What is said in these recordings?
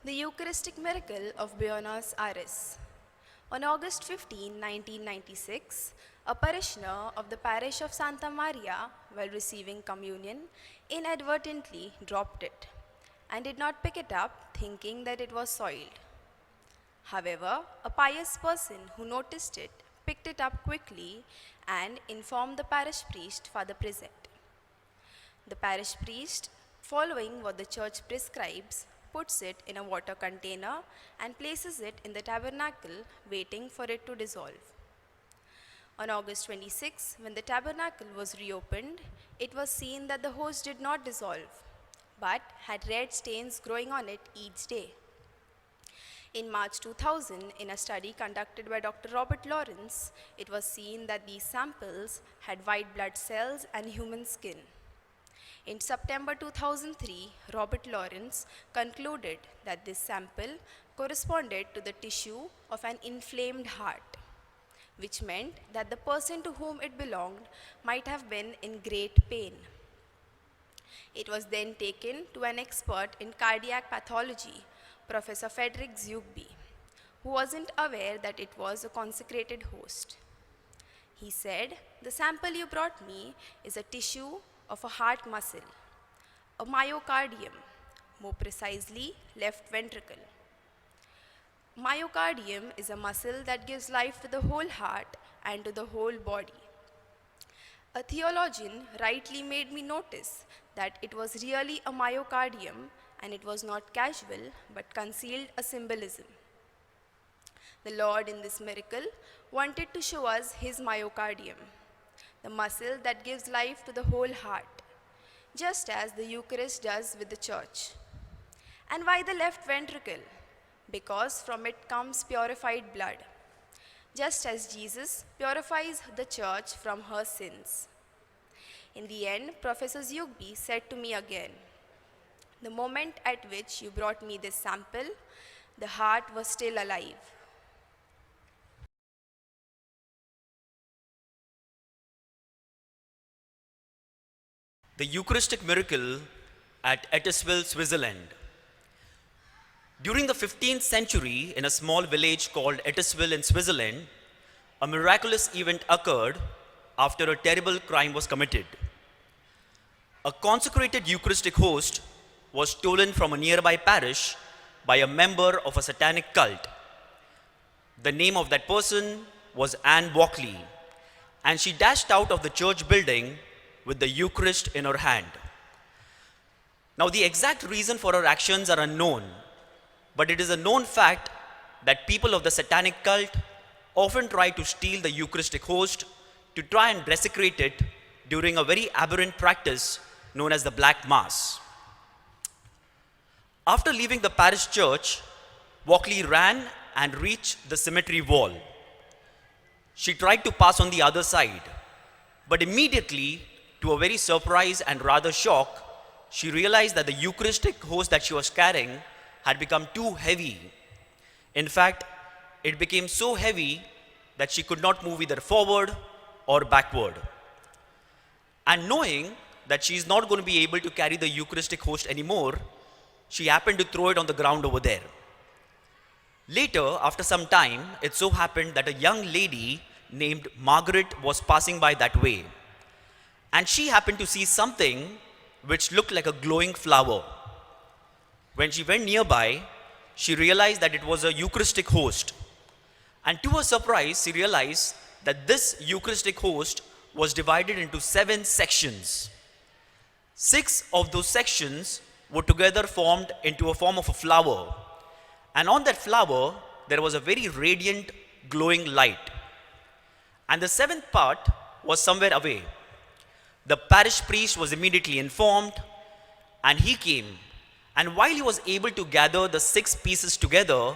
The Eucharistic miracle of Buenos Aires. On August 15, 1996, a parishioner of the parish of Santa Maria, while receiving communion, inadvertently dropped it and did not pick it up, thinking that it was soiled. However, a pious person who noticed it picked it up quickly and informed the parish priest, Father Present. The parish priest, following what the church prescribes, puts it in a water container and places it in the tabernacle, waiting for it to dissolve. On August 26, when the tabernacle was reopened, it was seen that the host did not dissolve, but had red stains growing on it each day. In March 2000, in a study conducted by Dr. Robert Lawrence, it was seen that these samples had white blood cells and human skin. In September 2003, Robert Lawrence concluded that this sample corresponded to the tissue of an inflamed heart, which meant that the person to whom it belonged might have been in great pain. It was then taken to an expert in cardiac pathology, Professor Frederick Zugby, who wasn't aware that it was a consecrated host. He said, "The sample you brought me is a tissue of a heart muscle, a myocardium, more precisely, left ventricle. Myocardium is a muscle that gives life to the whole heart and to the whole body." A theologian rightly made me notice that it was really a myocardium, and it was not casual, but concealed a symbolism. The Lord in this miracle wanted to show us his myocardium, the muscle that gives life to the whole heart, just as the Eucharist does with the church. And why the left ventricle? Because from it comes purified blood, just as Jesus purifies the church from her sins. In the end, Professor Zugby said to me again, "The moment at which you brought me this sample, the heart was still alive." The Eucharistic miracle at Etisville, Switzerland. During the 15th century, in a small village called Etisville in Switzerland, a miraculous event occurred after a terrible crime was committed. A consecrated Eucharistic host was stolen from a nearby parish by a member of a satanic cult. The name of that person was Anne Walkley, and she dashed out of the church building with the Eucharist in her hand. Now, the exact reason for her actions are unknown, but it is a known fact that people of the satanic cult often try to steal the Eucharistic host to try and desecrate it during a very aberrant practice known as the Black Mass. After leaving the parish church, Walkley ran and reached the cemetery wall. She tried to pass on the other side, but immediately, to a very surprise and rather shock, she realized that the Eucharistic host that she was carrying had become too heavy. In fact, it became so heavy that she could not move either forward or backward. And knowing that she is not going to be able to carry the Eucharistic host anymore, she happened to throw it on the ground over there. Later, after some time, it so happened that a young lady named Margaret was passing by that way, and she happened to see something which looked like a glowing flower. When she went nearby, she realized that it was a Eucharistic host, and to her surprise, she realized that this Eucharistic host was divided into 7 sections. 6 of those sections were together formed into a form of a flower, and on that flower there was a very radiant glowing light, and the 7th part was somewhere away. The parish priest was immediately informed, and he came, and while he was able to gather the 6 pieces together,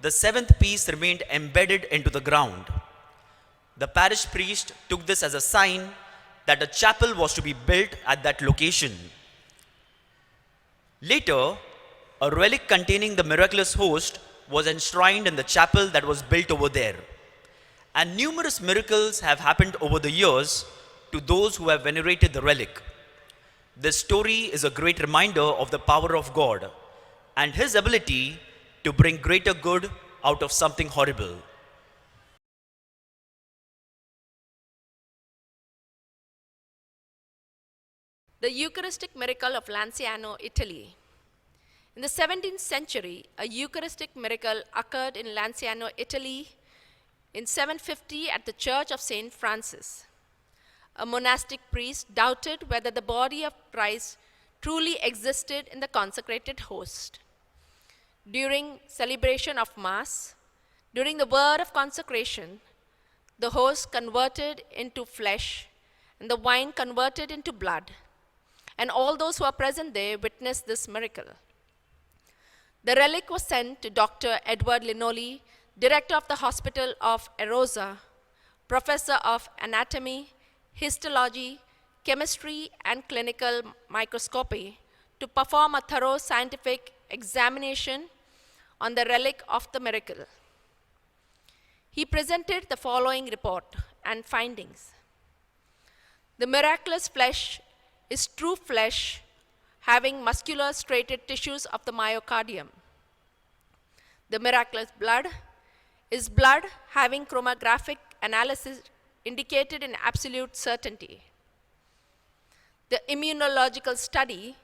the 7th piece remained embedded into the ground. The parish priest took this as a sign that a chapel was to be built at that location. Later, a relic containing the miraculous host was enshrined in the chapel that was built over there. And numerous miracles have happened over the years to those who have venerated the relic. This story is a great reminder of the power of God and his ability to bring greater good out of something horrible. The Eucharistic miracle of Lanciano, Italy. In the 17th century, a Eucharistic miracle occurred in Lanciano, Italy in 750 at the Church of St. Francis. A monastic priest doubted whether the body of Christ truly existed in the consecrated host. During celebration of Mass, during the word of consecration, the host converted into flesh and the wine converted into blood. And all those who are present there witnessed this miracle. The relic was sent to Dr. Edward Linoli, director of the Hospital of Erosa, professor of anatomy, histology, chemistry, and clinical microscopy, to perform a thorough scientific examination on the relic of the miracle. He presented the following report and findings. The miraculous flesh is true flesh having muscular striated tissues of the myocardium. The miraculous blood is blood having chromographic analysis indicated in absolute certainty. The immunological study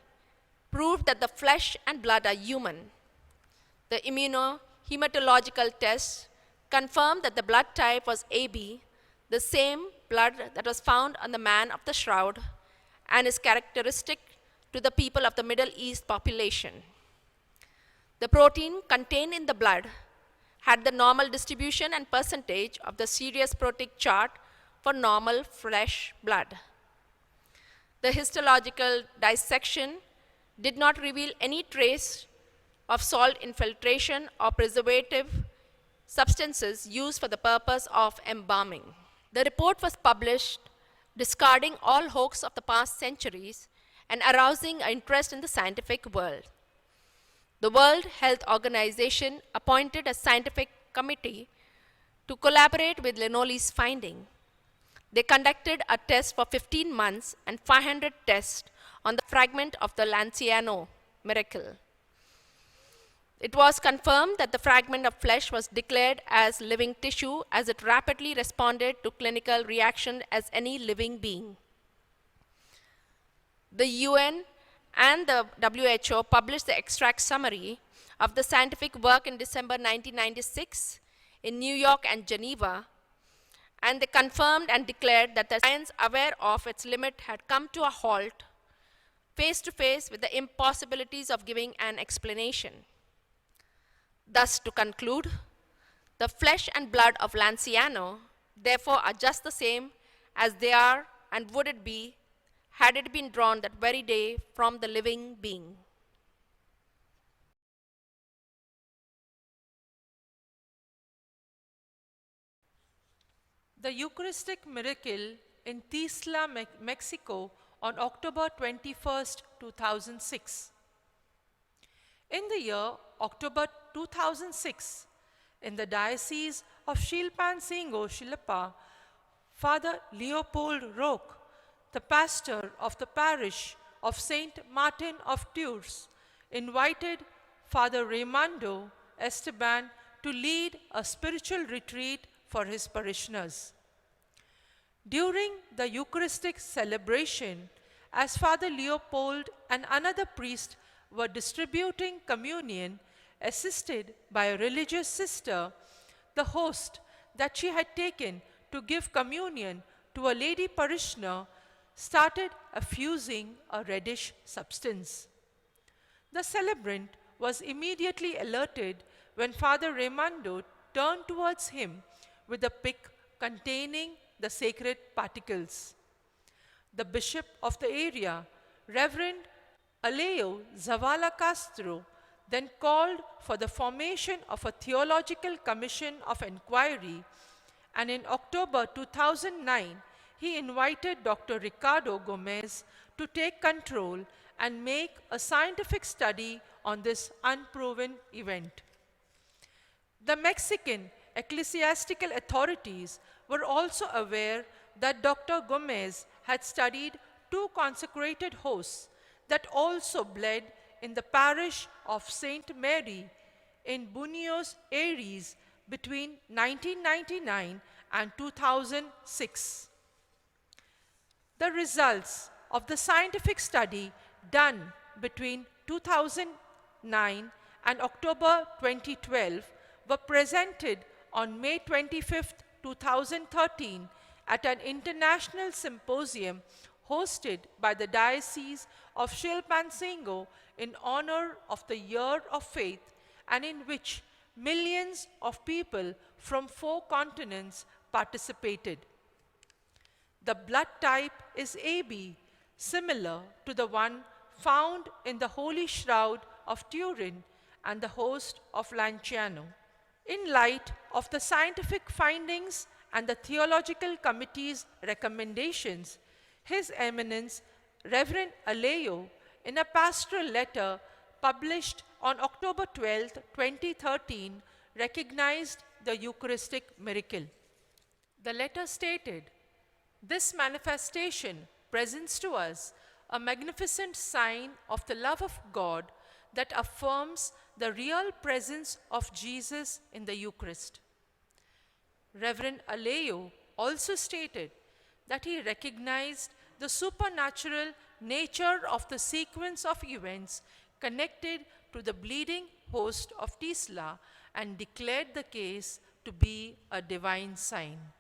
proved that the flesh and blood are human. The immunohematological test confirmed that the blood type was AB, the same blood that was found on the man of the shroud, and is characteristic to the people of the Middle East population. The protein contained in the blood had the normal distribution and percentage of the serious protein chart for normal fresh blood. The histological dissection did not reveal any trace of salt infiltration or preservative substances used for the purpose of embalming. The report was published discarding all hoax of the past centuries and arousing interest in the scientific world. The World Health Organization appointed a scientific committee to collaborate with Linoli's finding. They conducted a test for 15 months and 500 tests on the fragment of the Lanciano miracle. It was confirmed that the fragment of flesh was declared as living tissue as it rapidly responded to clinical reaction as any living being. The UN and the WHO published the extract summary of the scientific work in December 1996 in New York and Geneva, and they confirmed and declared that the science aware of its limit had come to a halt, face to face with the impossibilities of giving an explanation. Thus, to conclude, the flesh and blood of Lanciano, therefore, are just the same as they are and would it be had it been drawn that very day from the living being. The Eucharistic miracle in Tisla, Mexico on October 21st, 2006. In the year October 2006, in the Diocese of Shilpansingo, Shilapa, Father Leopold Roque, the pastor of the parish of Saint Martin of Tours, invited Father Raimondo Esteban to lead a spiritual retreat for his parishioners. During the Eucharistic celebration, as Father Leopold and another priest were distributing communion, assisted by a religious sister, the host that she had taken to give communion to a lady parishioner started effusing a reddish substance. The celebrant was immediately alerted when Father Raimondo turned towards him with a pick containing the sacred particles. The bishop of the area, Reverend Alejo Zavala Castro, then called for the formation of a theological commission of inquiry, and in October 2009, he invited Dr. Ricardo Gomez to take control and make a scientific study on this unproven event. The Mexican ecclesiastical authorities were also aware that Dr. Gomez had studied two consecrated hosts that also bled in the parish of St. Mary in Buenos Aires between 1999 and 2006. The results of the scientific study done between 2009 and October 2012 were presented on May 25, 2013 at an international symposium hosted by the Diocese of Chilpancingo in honor of the Year of Faith, and in which millions of people from 4 continents participated. The blood type is AB, similar to the one found in the Holy Shroud of Turin and the host of Lanciano. In light of the scientific findings and the theological committee's recommendations, His Eminence Reverend Alejo, in a pastoral letter published on October 12, 2013, recognized the Eucharistic miracle. The letter stated, "This manifestation presents to us a magnificent sign of the love of God that affirms the real presence of Jesus in the Eucharist." Reverend Alejo also stated that he recognized the supernatural nature of the sequence of events connected to the bleeding host of Tisla and declared the case to be a divine sign.